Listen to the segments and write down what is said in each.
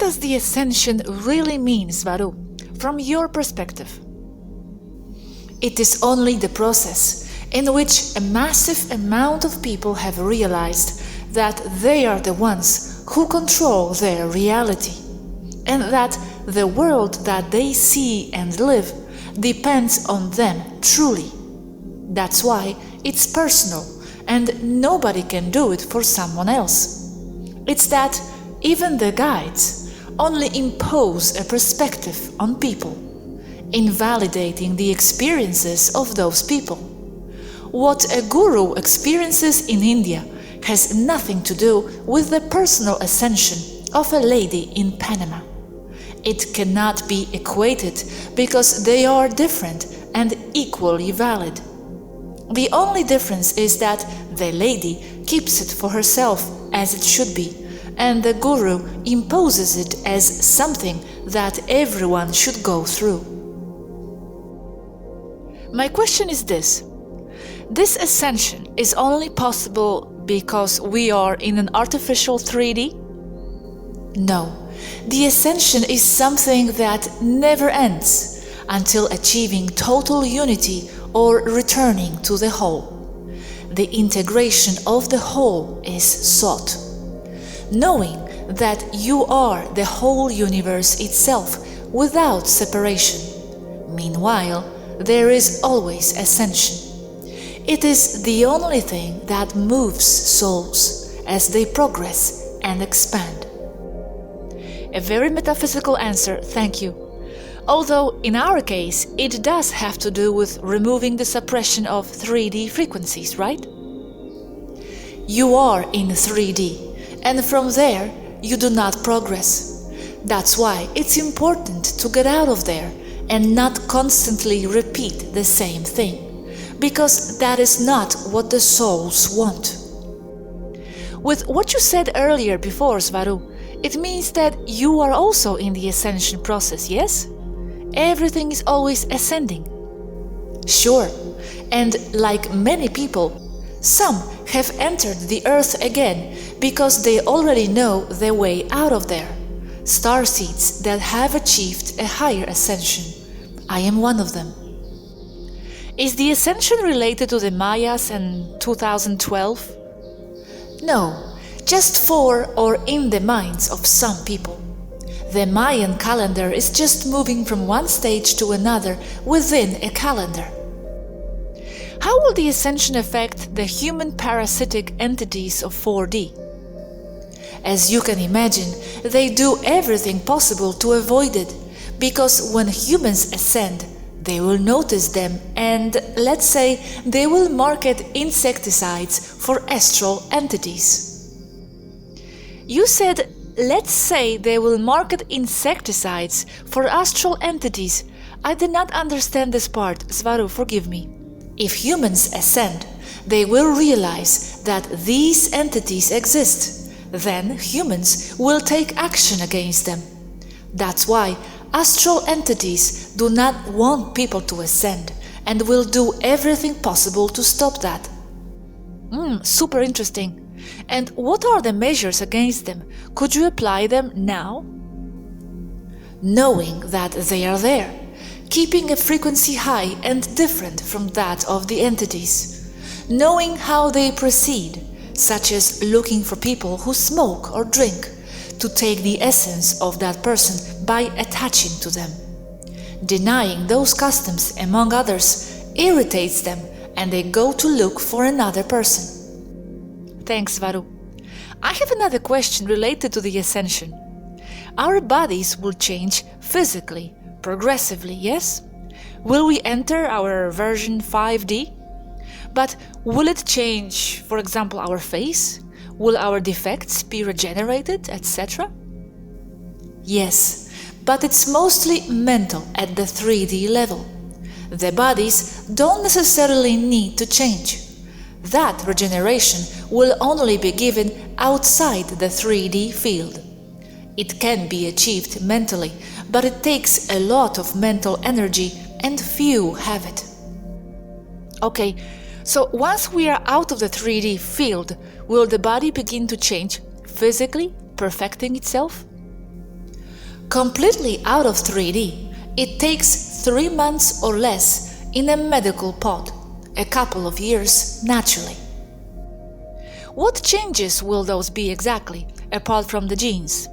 does the Ascension really mean, Swaruu, from your perspective? It is only the process in which a massive amount of people have realized that they are the ones who control their reality, and that the world that they see and live depends on them truly. That's why it's personal, and nobody can do it for someone else. It's that even the guides only impose a perspective on people, invalidating the experiences of those people. What a guru experiences in India has nothing to do with the personal ascension of a lady in Panama. It cannot be equated because they are different and equally valid. The only difference is that the lady keeps it for herself as it should be, and the guru imposes it as something that everyone should go through. My question is this. This ascension is only possible because we are in an artificial 3D? No, the ascension is something that never ends until achieving total unity or returning to the whole. The integration of the whole is sought. Knowing that you are the whole universe itself without separation. Meanwhile, there is always ascension. It is the only thing that moves souls as they progress and expand. A very metaphysical answer, thank you. Although in our case, it does have to do with removing the suppression of 3D frequencies, right? You are in 3D, and from there you do not progress. That's why it's important to get out of there and not constantly repeat the same thing, because that is not what the souls want. With what you said earlier before, Swaruu, it means that you are also in the ascension process, yes? Everything is always ascending. Sure, and like many people, some have entered the earth again because they already know their way out of there. Starseeds that have achieved a higher ascension. I am one of them. Is the ascension related to the Mayas and 2012? No, just for or in the minds of some people. The Mayan calendar is just moving from one stage to another within a calendar. How will the ascension affect the human parasitic entities of 4D? As you can imagine, they do everything possible to avoid it, because when humans ascend, they will notice them and, let's say, they will market insecticides for astral entities. You said, let's say they will market insecticides for astral entities. I did not understand this part, Swaruu, forgive me. If humans ascend, they will realize that these entities exist. Then humans will take action against them. That's why astral entities do not want people to ascend and will do everything possible to stop that. Super interesting. And what are the measures against them? Could you apply them now? Knowing that they are there, keeping a frequency high and different from that of the entities. Knowing how they proceed, such as looking for people who smoke or drink, to take the essence of that person by attaching to them. Denying those customs, among others, irritates them and they go to look for another person. Thanks, Swaruu. I have another question related to the ascension. Our bodies will change physically, progressively, yes? Will we enter our version 5D? But will it change, for example, our face? Will our defects be regenerated, etc.? Yes, but it's mostly mental at the 3D level. The bodies don't necessarily need to change. That regeneration will only be given outside the 3D field. It can be achieved mentally, but it takes a lot of mental energy and few have it. Okay, so once we are out of the 3D field, will the body begin to change physically, perfecting itself? Completely out of 3D, it takes 3 months or less in a medical pod, a couple of years naturally. What changes will those be exactly, apart from the genes?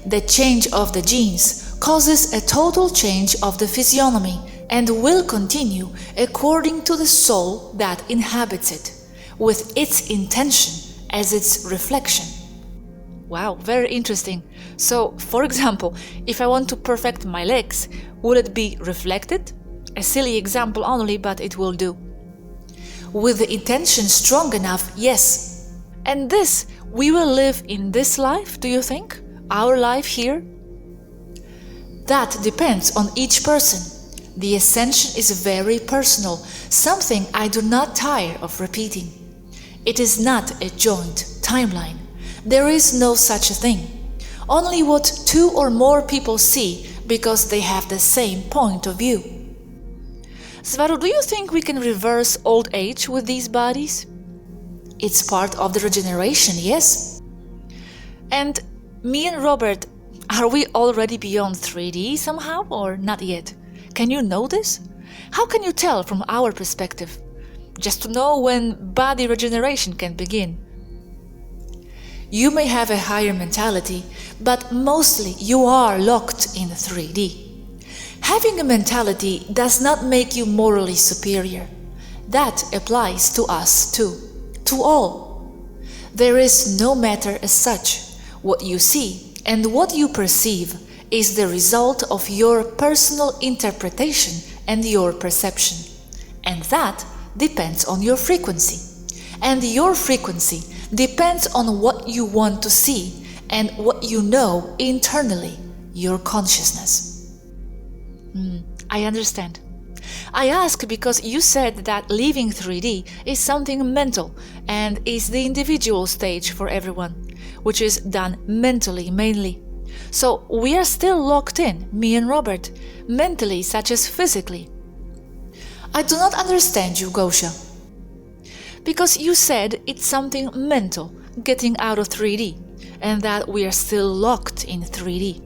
The change of the genes causes a total change of the physiognomy and will continue according to the soul that inhabits it, with its intention as its reflection. Wow, very interesting. So, for example, if I want to perfect my legs, will it be reflected? A silly example only, but it will do. With the intention strong enough, yes. And this we will live in this life, do you think? Our life here? That depends on each person. The ascension is very personal, something I do not tire of repeating. It is not a joint timeline. There is no such a thing. Only what 2 or more people see because they have the same point of view. Swaruu, do you think we can reverse old age with these bodies? It's part of the regeneration, yes. And me and Robert, are we already beyond 3D somehow or not yet? Can you know this? How can you tell from our perspective? Just to know when body regeneration can begin. You may have a higher mentality, but mostly you are locked in 3D. Having a mentality does not make you morally superior. That applies to us too, to all. There is no matter as such. What you see and what you perceive is the result of your personal interpretation and your perception. And that depends on your frequency. And your frequency depends on what you want to see and what you know internally, your consciousness. I understand. I ask because you said that leaving 3D is something mental and is the individual stage for everyone, which is done mentally mainly. So we are still locked in, me and Robert, mentally such as physically. I do not understand you, Gosha. Because you said it's something mental, getting out of 3D, and that we are still locked in 3D.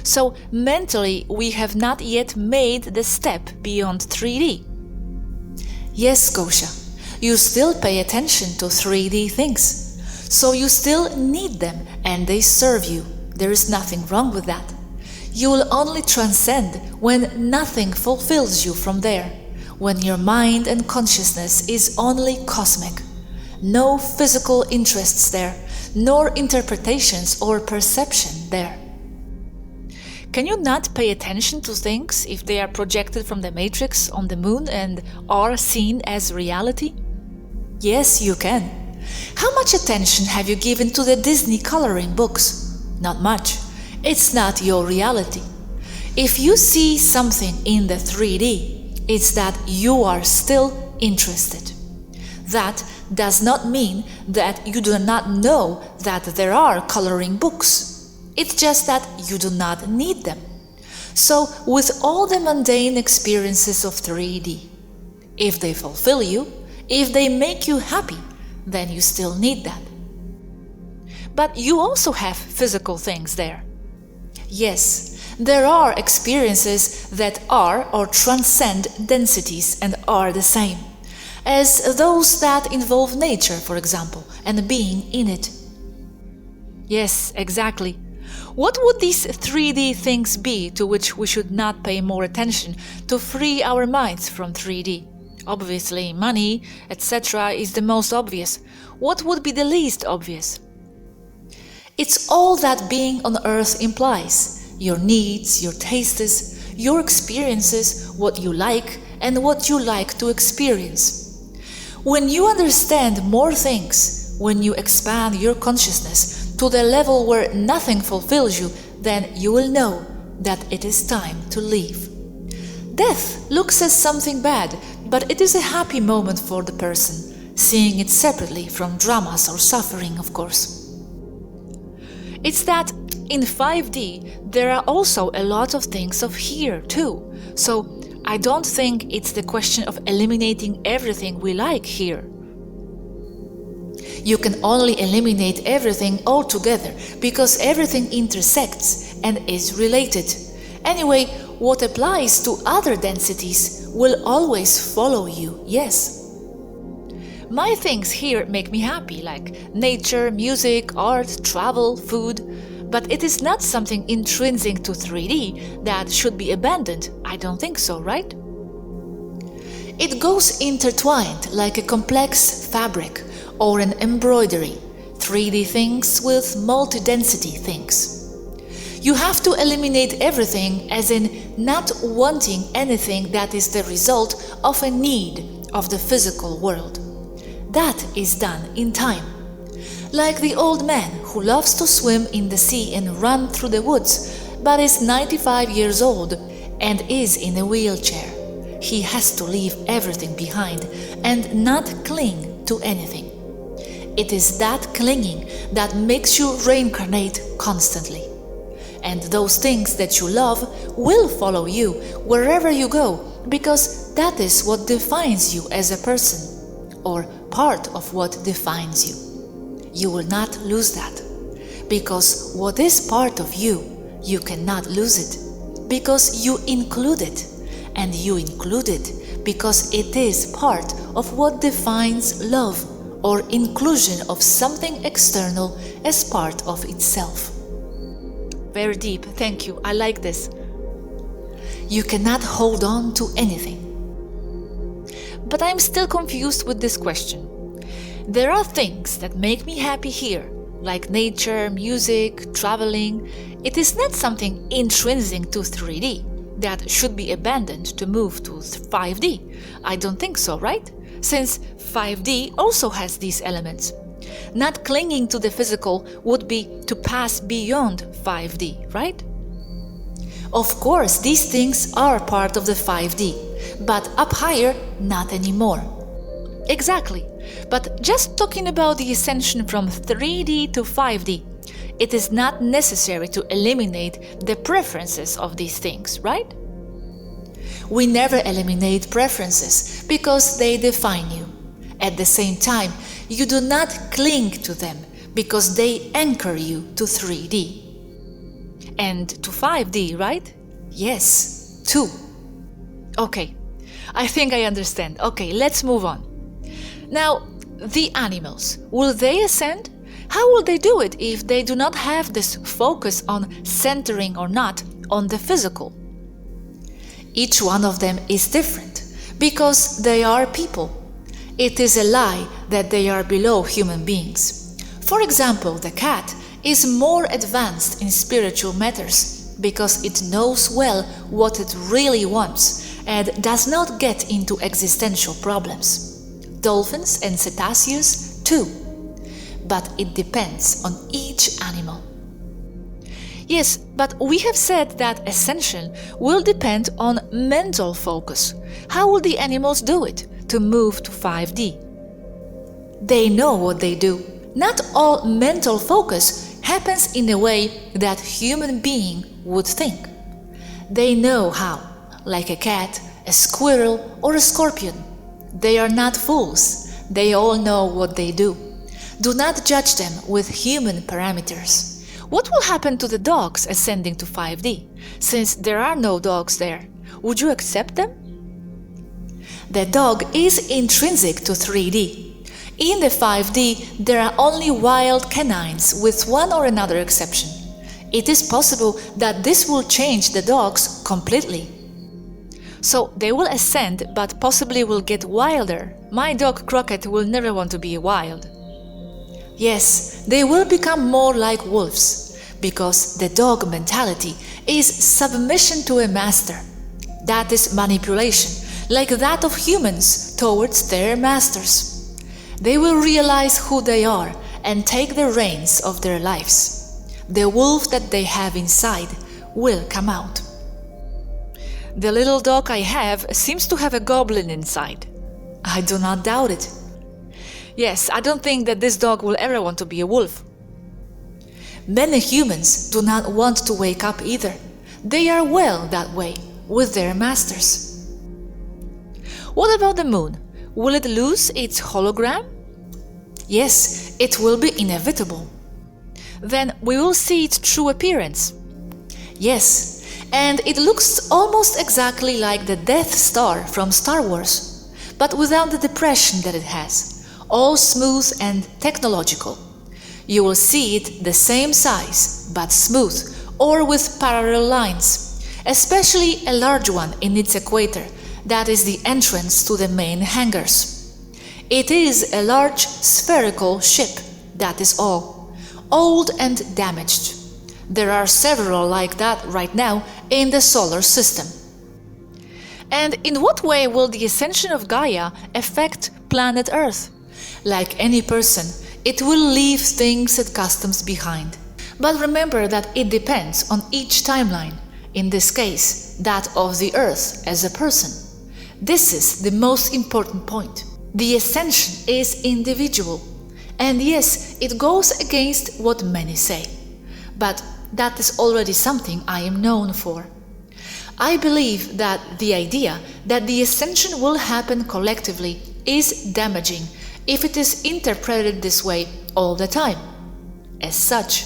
So mentally we have not yet made the step beyond 3D. Yes, Gosha, you still pay attention to 3D things. So you still need them and they serve you. There is nothing wrong with that. You will only transcend when nothing fulfills you from there, when your mind and consciousness is only cosmic. No physical interests there, nor interpretations or perception there. Can you not pay attention to things if they are projected from the matrix on the moon and are seen as reality? Yes, you can. How much attention have you given to the Disney coloring books? Not much. It's not your reality. If you see something in the 3D, it's that you are still interested. That does not mean that you do not know that there are coloring books. It's just that you do not need them. So, with all the mundane experiences of 3D, if they fulfill you, if they make you happy, then you still need that. But you also have physical things there. Yes, there are experiences that are or transcend densities and are the same, as those that involve nature, for example, and being in it. Yes, exactly. What would these 3D things be to which we should not pay more attention to free our minds from 3D? Obviously, money, etc. is the most obvious. What would be the least obvious? It's all that being on Earth implies. Your needs, your tastes, your experiences, what you like and what you like to experience. When you understand more things, when you expand your consciousness to the level where nothing fulfills you, then you will know that it is time to leave. Death looks as something bad, but it is a happy moment for the person, seeing it separately from dramas or suffering, of course. It's that in 5D there are also a lot of things of here too, so I don't think it's the question of eliminating everything we like here. You can only eliminate everything altogether because everything intersects and is related. Anyway, what applies to other densities will always follow you, yes. My things here make me happy, like nature, music, art, travel, food, but it is not something intrinsic to 3D that should be abandoned. I don't think so, right? It goes intertwined like a complex fabric or an embroidery, 3D things with multi-density things. You have to eliminate everything, as in not wanting anything that is the result of a need of the physical world. That is done in time. Like the old man who loves to swim in the sea and run through the woods, but is 95 years old and is in a wheelchair. He has to leave everything behind and not cling to anything. It is that clinging that makes you reincarnate constantly. And those things that you love will follow you wherever you go, because that is what defines you as a person, or part of what defines you. You will not lose that, because what is part of you, you cannot lose it, because you include it, and you include it because it is part of what defines love, or inclusion of something external as part of itself. Very deep, thank you, I like this. You cannot hold on to anything. But I'm still confused with this question. There are things that make me happy here, like nature, music, traveling. It is not something intrinsic to 3D that should be abandoned to move to 5D. I don't think so, right? Since 5D also has these elements. Not clinging to the physical would be to pass beyond 5D, right? Of course, these things are part of the 5D, but up higher, not anymore. Exactly, but just talking about the ascension from 3D to 5D, it is not necessary to eliminate the preferences of these things, right? We never eliminate preferences because they define you. At the same time, you do not cling to them because they anchor you to 3D. And to 5D, right? Yes, too. Okay, I think I understand. Okay, let's move on. Now, the animals, will they ascend? How will they do it if they do not have this focus on centering or not on the physical? Each one of them is different because they are people. It is a lie that they are below human beings. For example, the cat is more advanced in spiritual matters because it knows well what it really wants and does not get into existential problems. Dolphins and cetaceans too. But it depends on each animal. Yes, but we have said that ascension will depend on mental focus. How will the animals do it to move to 5D? They know what they do. Not all mental focus happens in a way that human being would think. They know how, like a cat, a squirrel, or a scorpion. They are not fools. They all know what they do. Do not judge them with human parameters. What will happen to the dogs ascending to 5D, since there are no dogs there? Would you accept them? The dog is intrinsic to 3D. In the 5D, there are only wild canines with one or another exception. It is possible that this will change the dogs completely. So they will ascend, but possibly will get wilder. My dog Crockett will never want to be wild. Yes, they will become more like wolves, because the dog mentality is submission to a master. That is manipulation, like that of humans towards their masters. They will realize who they are and take the reins of their lives. The wolf that they have inside will come out. The little dog I have seems to have a goblin inside. I do not doubt it. Yes, I don't think that this dog will ever want to be a wolf. Many humans do not want to wake up either. They are well that way, with their masters. What about the moon? Will it lose its hologram? Yes, it will be inevitable. Then we will see its true appearance. Yes, and it looks almost exactly like the Death Star from Star Wars, but without the depression that it has, all smooth and technological. You will see it the same size, but smooth, or with parallel lines, especially a large one in its equator, that is the entrance to the main hangars. It is a large spherical ship, that is all, old and damaged. There are several like that right now in the solar system. And in what way will the ascension of Gaia affect planet Earth? Like any person, it will leave things and customs behind. But remember that it depends on each timeline, in this case, that of the Earth as a person. This is the most important point. The ascension is individual, and yes, it goes against what many say. But that is already something I am known for. I believe that the idea that the ascension will happen collectively is damaging if it is interpreted this way all the time. As such,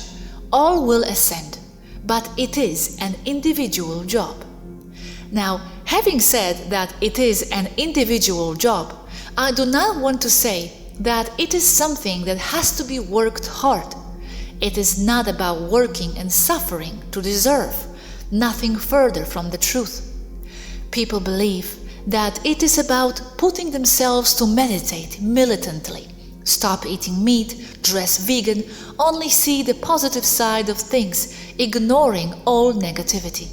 all will ascend, but it is an individual job. Now, having said that it is an individual job, I do not want to say that it is something that has to be worked hard. It is not about working and suffering to deserve, nothing further from the truth. People believe that it is about putting themselves to meditate militantly, stop eating meat, dress vegan, only see the positive side of things, ignoring all negativity.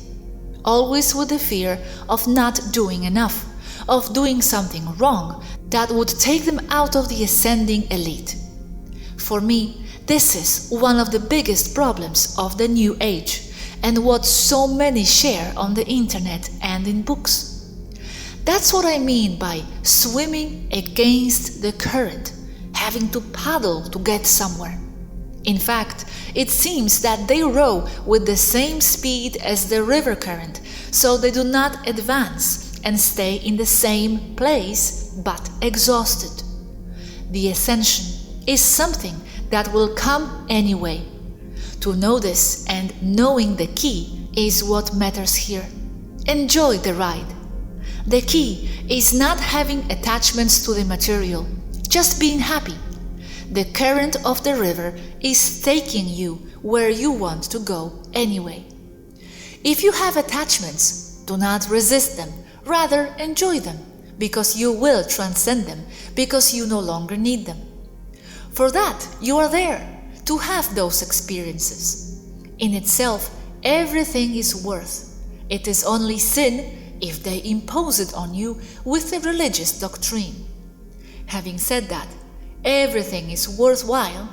Always with the fear of not doing enough, of doing something wrong that would take them out of the ascending elite. For me, this is one of the biggest problems of the New Age, and what so many share on the internet and in books. That's what I mean by swimming against the current, having to paddle to get somewhere. In fact, it seems that they row with the same speed as the river current, so they do not advance and stay in the same place, but exhausted. The ascension is something that will come anyway. To know this and knowing the key is what matters here. Enjoy the ride. The key is not having attachments to the material, just being happy. The current of the river is taking you where you want to go anyway. If you have attachments, do not resist them, rather enjoy them, because you will transcend them, because you no longer need them. For that, you are there, to have those experiences. In itself, everything is worth. It is only sin if they impose it on you with a religious doctrine. Having said that, everything is worthwhile,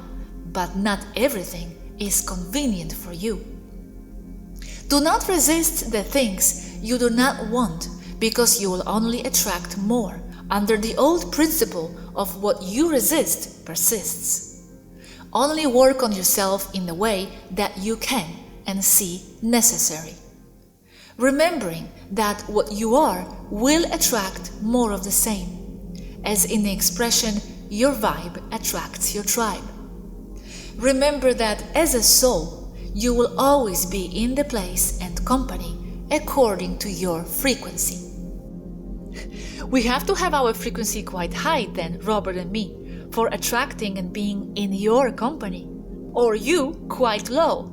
but not everything is convenient for you. Do not resist the things you do not want, because you will only attract more, under the old principle of what you resist persists. Only work on yourself in the way that you can and see necessary. Remembering that what you are will attract more of the same, as in the expression, your vibe attracts your tribe. Remember that as a soul, you will always be in the place and company according to your frequency. We have to have our frequency quite high then, Robert and me, for attracting and being in your company, or you quite low.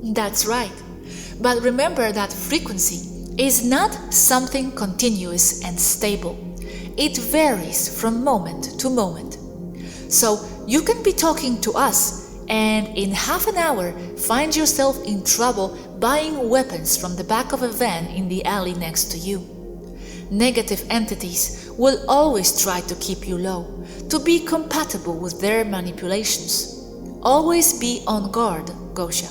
That's right, but remember that frequency is not something continuous and stable. It varies from moment to moment. So you can be talking to us and in half an hour find yourself in trouble buying weapons from the back of a van in the alley next to you. Negative entities will always try to keep you low, to be compatible with their manipulations. Always be on guard, Gosha.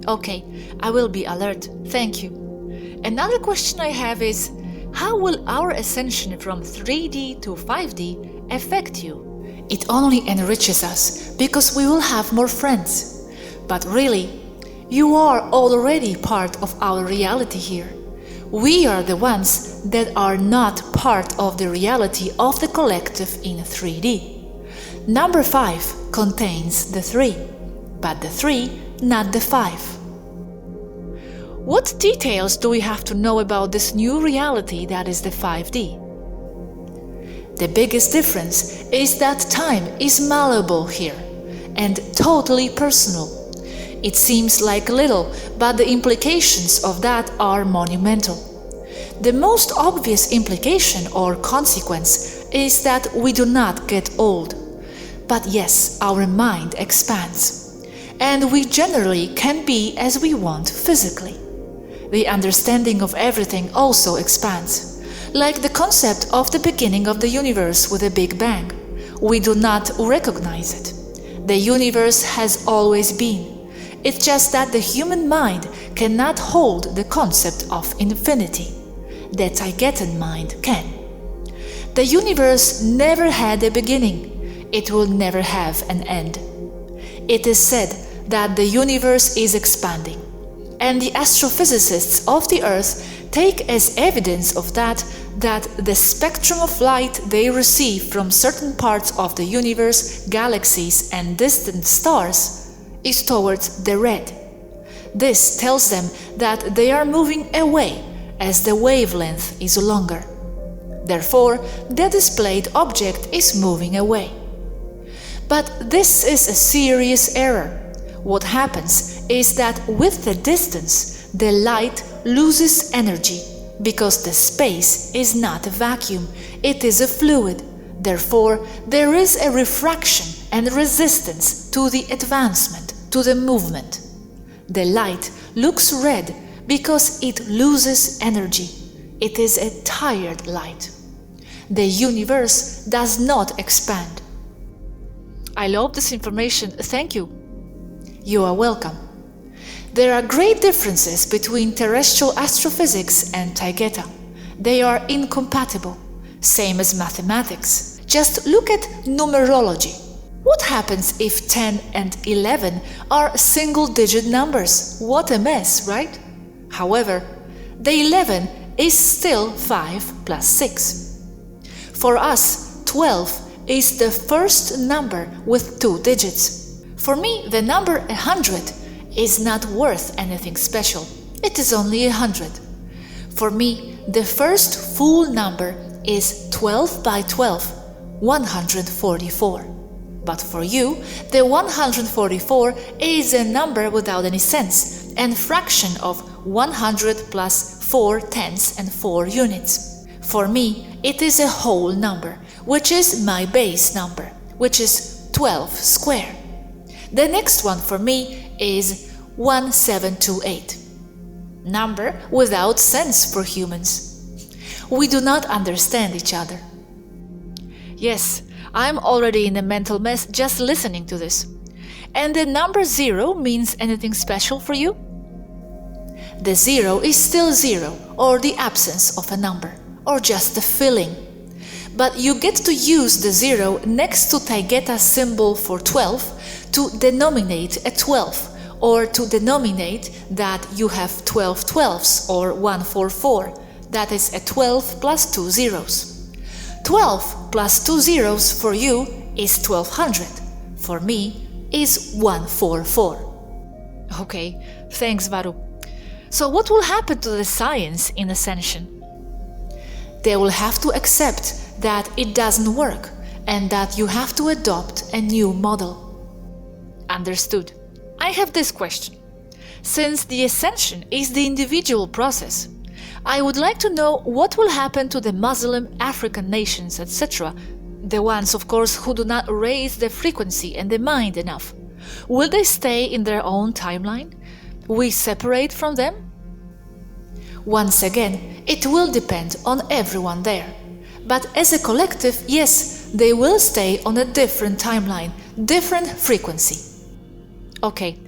Okay, I will be alert, thank you. Another question I have is, how will our ascension from 3D to 5D affect you? It only enriches us because we will have more friends. But really, you are already part of our reality here. We are the ones that are not part of the reality of the collective in 3D. Number 5 contains the 3, but the 3 not the 5. What details do we have to know about this new reality that is the 5D? The biggest difference is that time is malleable here and totally personal. It seems like little, but the implications of that are monumental. The most obvious implication or consequence is that we do not get old. But yes, our mind expands, and we generally can be as we want physically. The understanding of everything also expands, like the concept of the beginning of the universe with a Big Bang. We do not recognize it. The universe has always been. It's just that the human mind cannot hold the concept of infinity. The Taygetan mind can. The universe never had a beginning. It will never have an end. It is said that the universe is expanding, and the astrophysicists of the Earth take as evidence of that the spectrum of light they receive from certain parts of the universe, galaxies and distant stars is towards the red. This tells them that they are moving away as the wavelength is longer. Therefore, the displayed object is moving away. But this is a serious error. What happens is that with the distance, the light loses energy, because the space is not a vacuum, it is a fluid. Therefore, there is a refraction and resistance to the advancement, to the movement. The light looks red because it loses energy. It is a tired light. The universe does not expand. I love this information, thank you. You are welcome. There are great differences between terrestrial astrophysics and Taygeta. They are incompatible, same as mathematics. Just look at numerology. What happens if 10 and 11 are single-digit numbers? What a mess, right? However, the 11 is still 5 plus 6. For us, 12 is the first number with 2 digits. For me, the number 100 is not worth anything special. It is only 100. For me, the first full number is 12 by 12, 144. But for you, the 144 is a number without any sense, and fraction of 100 plus 4 tenths and 4 units. For me, it is a whole number, which is my base number, which is 12 square. The next one for me is 1728. Number without sense for humans. We do not understand each other. Yes, I'm already in a mental mess just listening to this. And the number 0 means anything special for you? The 0 is still 0, or the absence of a number, or just a feeling. But you get to use the 0 next to Taygeta symbol for 12 to denominate a 12, or to denominate that you have 12 12s, or 144, that is a 12 plus 2 zeros. 12 plus 2 zeros for you is 1200, for me is 144. Okay, thanks Swaruu. So what will happen to the science in Ascension? They will have to accept that it doesn't work and that you have to adopt a new model. Understood. I have this question. Since the Ascension is the individual process, I would like to know what will happen to the Muslim, African nations, etc. The ones, of course, who do not raise the frequency and the mind enough. Will they stay in their own timeline? We separate from them? Once again, it will depend on everyone there. But as a collective, yes, they will stay on a different timeline, different frequency. Okay,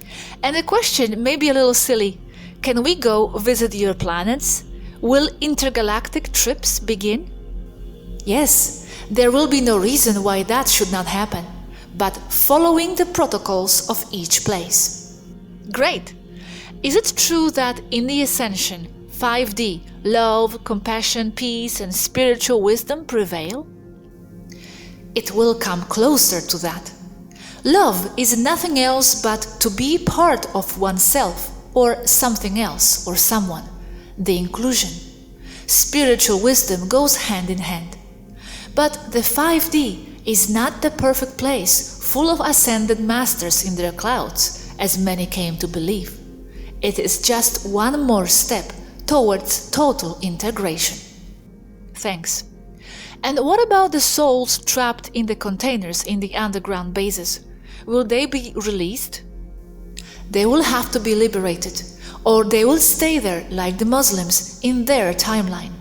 and the question may be a little silly. Can we go visit your planets? Will intergalactic trips begin? Yes, there will be no reason why that should not happen, but following the protocols of each place. Great! Is it true that in the Ascension, 5D, love, compassion, peace and spiritual wisdom prevail? It will come closer to that. Love is nothing else but to be part of oneself or something else or someone, the inclusion. Spiritual wisdom goes hand in hand. But the 5D is not the perfect place full of ascended masters in their clouds, as many came to believe. It is just one more step towards total integration. Thanks. And what about the souls trapped in the containers in the underground bases? Will they be released? They will have to be liberated, or they will stay there like the Muslims in their timeline.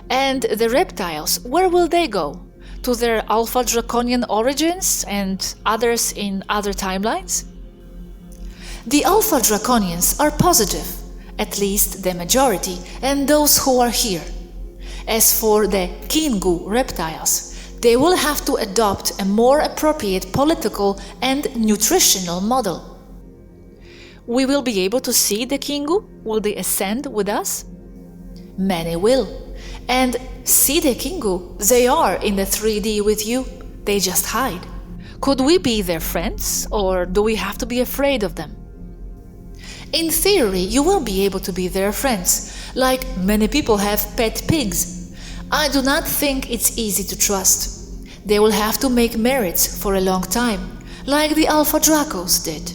And the reptiles, where will they go? To their Alpha Draconian origins and others in other timelines? The Alpha Draconians are positive, at least the majority, and those who are here. As for the Kingu reptiles, they will have to adopt a more appropriate political and nutritional model. We will be able to see the Kingu? Will they ascend with us? Many will. And see the Kingu, they are in the 3D with you, they just hide. Could we be their friends, or do we have to be afraid of them? In theory, you will be able to be their friends, like many people have pet pigs. I do not think it's easy to trust. They will have to make merits for a long time, like the Alpha Dracos did.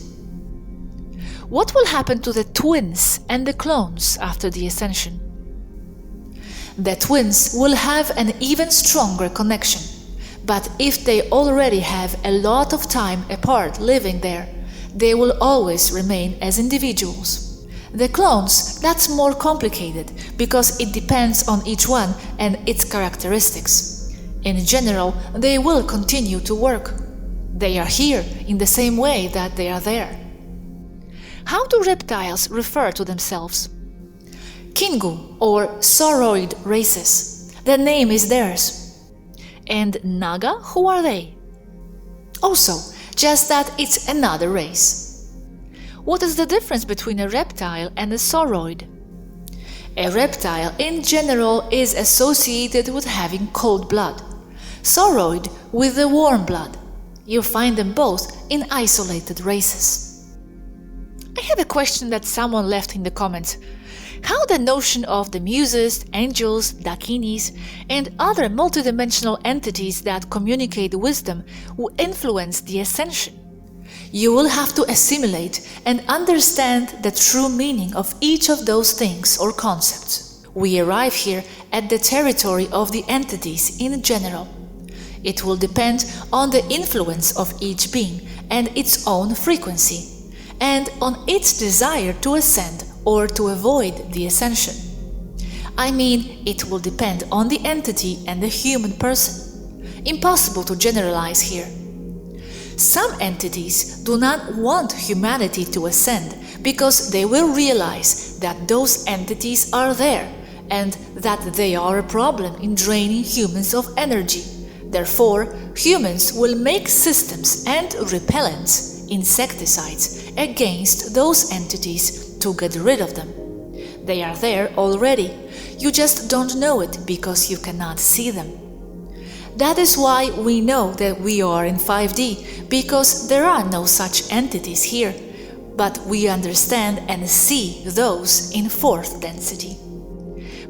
What will happen to the twins and the clones after the Ascension? The twins will have an even stronger connection, but if they already have a lot of time apart living there, they will always remain as individuals. The clones, that's more complicated, because it depends on each one and its characteristics. In general, they will continue to work. They are here in the same way that they are there. How do reptiles refer to themselves? Kingu or Sauroid races. The name is theirs. And Naga, who are they? Also, just that it's another race. What is the difference between a reptile and a Sauroid? A reptile in general is associated with having cold blood. Sauroid with the warm blood. You find them both in isolated races. I have a question that someone left in the comments. How the notion of the muses, angels, dakinis, and other multidimensional entities that communicate wisdom will influence the Ascension? You will have to assimilate and understand the true meaning of each of those things or concepts. We arrive here at the territory of the entities in general. It will depend on the influence of each being and its own frequency, and on its desire to ascend or to avoid the Ascension. I mean, it will depend on the entity and the human person. Impossible to generalize here. Some entities do not want humanity to ascend because they will realize that those entities are there and that they are a problem in draining humans of energy. Therefore, humans will make systems and repellents, insecticides, against those entities to get rid of them. They are there already, you just don't know it because you cannot see them. That is why we know that we are in 5D, because there are no such entities here, but we understand and see those in 4th density.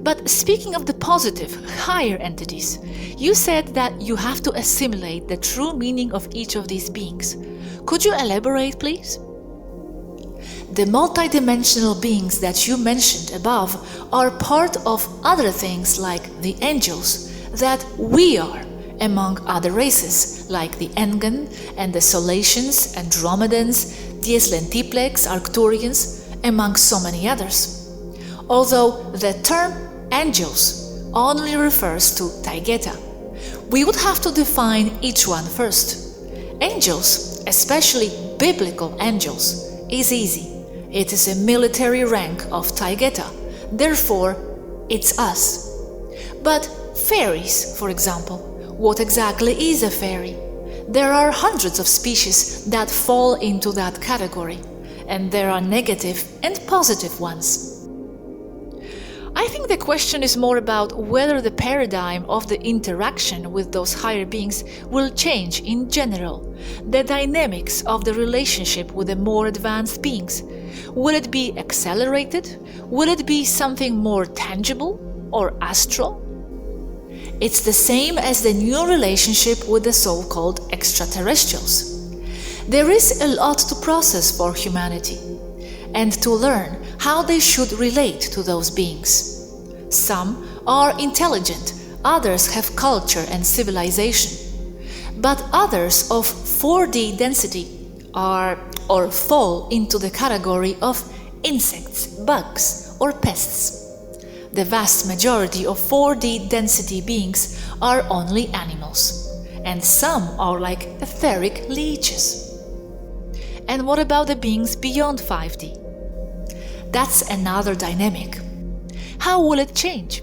But speaking of the positive, higher entities, you said that you have to assimilate the true meaning of each of these beings. Could you elaborate, please? The multidimensional beings that you mentioned above are part of other things like the angels that we are, among other races like the Engan and the Solations, Andromedans, the Eslentiplex, Arcturians, among so many others. Although the term angels only refers to Taygeta, we would have to define each one first. Angels, especially biblical angels, is easy. It is a military rank of Taygeta, therefore it's us. But fairies, for example, what exactly is a fairy? There are hundreds of species that fall into that category, and there are negative and positive ones. I think the question is more about whether the paradigm of the interaction with those higher beings will change in general, the dynamics of the relationship with the more advanced beings. Will it be accelerated? Will it be something more tangible or astral? It's the same as the new relationship with the so-called extraterrestrials. There is a lot to process for humanity, and to learn how they should relate to those beings. Some are intelligent, others have culture and civilization, but others of 4D density are or fall into the category of insects, bugs, or pests. The vast majority of 4D density beings are only animals, and some are like etheric leeches. And what about the beings beyond 5D? That's another dynamic. How will it change?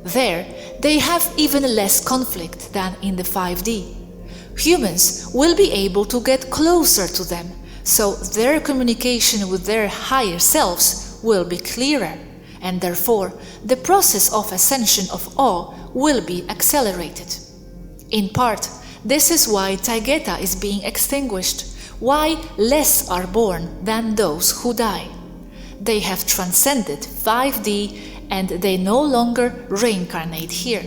There, they have even less conflict than in the 5D. Humans will be able to get closer to them, so their communication with their higher selves will be clearer, and therefore the process of ascension of all will be accelerated. In part, this is why Taygeta is being extinguished, why less are born than those who die. They have transcended 5D and they no longer reincarnate here.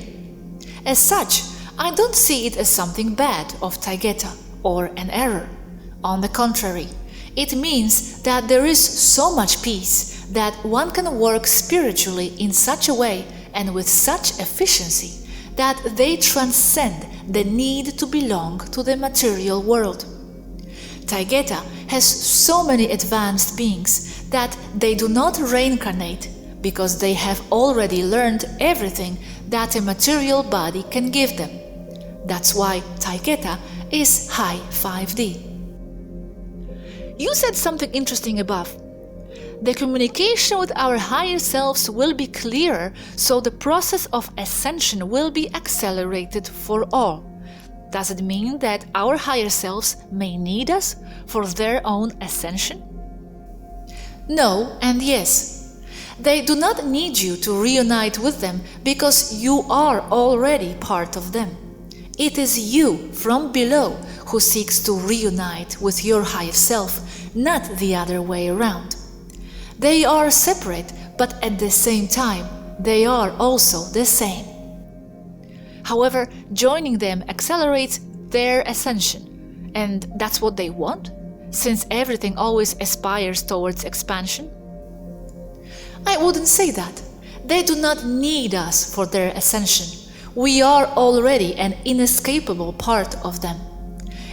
As such, I don't see it as something bad of Taygeta or an error. On the contrary, it means that there is so much peace that one can work spiritually in such a way and with such efficiency that they transcend the need to belong to the material world. Taygeta has so many advanced beings that they do not reincarnate because they have already learned everything that a material body can give them. That's why Taygeta is high 5D. You said something interesting above. The communication with our higher selves will be clearer, so the process of ascension will be accelerated for all. Does it mean that our higher selves may need us for their own ascension? No and yes. They do not need you to reunite with them because you are already part of them. It is you from below who seeks to reunite with your higher self, not the other way around. They are separate, but at the same time, they are also the same. However, joining them accelerates their ascension, and that's what they want, since everything always aspires towards expansion. I wouldn't say that. They do not need us for their ascension. We are already an inescapable part of them.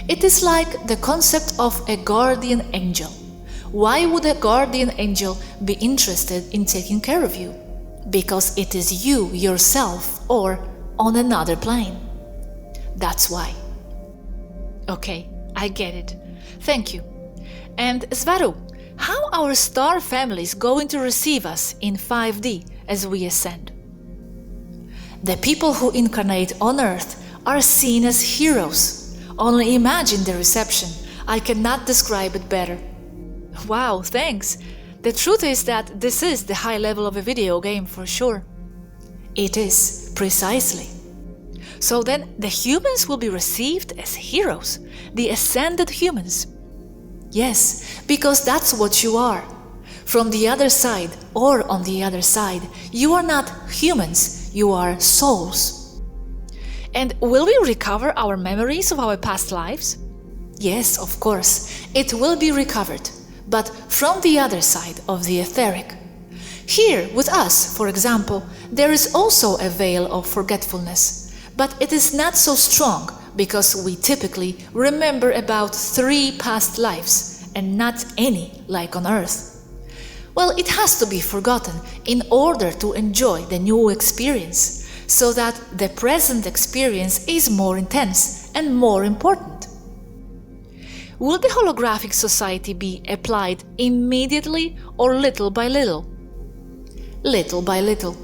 It is like the concept of a guardian angel. Why would a guardian angel be interested in taking care of you? Because it is you yourself or on another plane. That's why. Okay, I get it. Thank you. And Swaruu, how our star family is going to receive us in 5D as we ascend? The people who incarnate on Earth are seen as heroes. Only imagine the reception. I cannot describe it better. Wow, thanks. The truth is that this is the high level of a video game for sure. It is, precisely. So then the humans will be received as heroes, the ascended humans. Yes, because that's what you are. From the other side, or on the other side, you are not humans, you are souls. And will we recover our memories of our past lives? Yes, of course, it will be recovered, but from the other side of the etheric. Here, with us, for example, there is also a veil of forgetfulness, but it is not so strong because we typically remember about 3 past lives and not any like on Earth. Well, it has to be forgotten in order to enjoy the new experience, so that the present experience is more intense and more important. Will the holographic society be applied immediately or little by little? Little by little.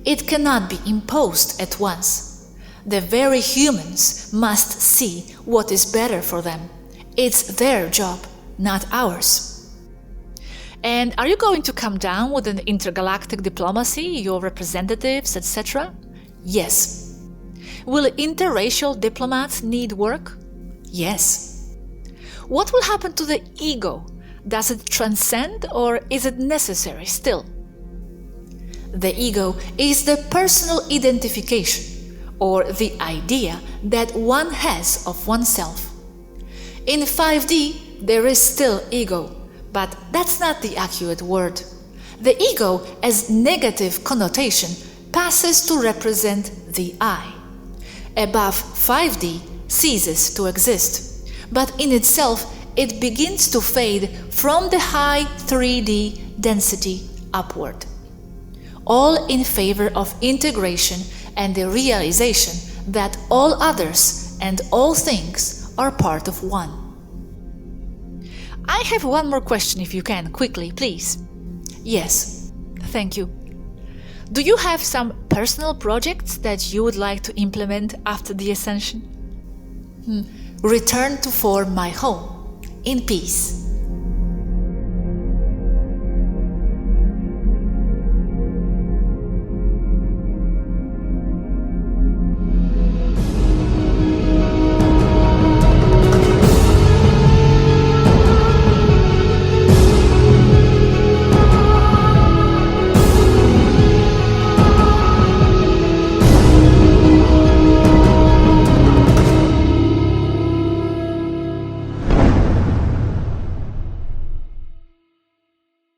It cannot be imposed at once. The very humans must see what is better for them. It's their job, not ours. And are you going to come down with an intergalactic diplomacy, your representatives, etc.? Yes. Will interracial diplomats need work? Yes. What will happen to the ego? Does it transcend or is it necessary still? The ego is the personal identification or the idea that one has of oneself. In 5D, there is still ego, but that's not the accurate word. The ego, as negative connotation, passes to represent the I. Above 5D ceases to exist, but in itself it begins to fade from the high 3D density upward. All in favor of integration and the realization that all others and all things are part of one. I have one more question if you can, quickly, please. Yes, thank you. Do you have some personal projects that you would like to implement after the Ascension? Return to form my home, in peace.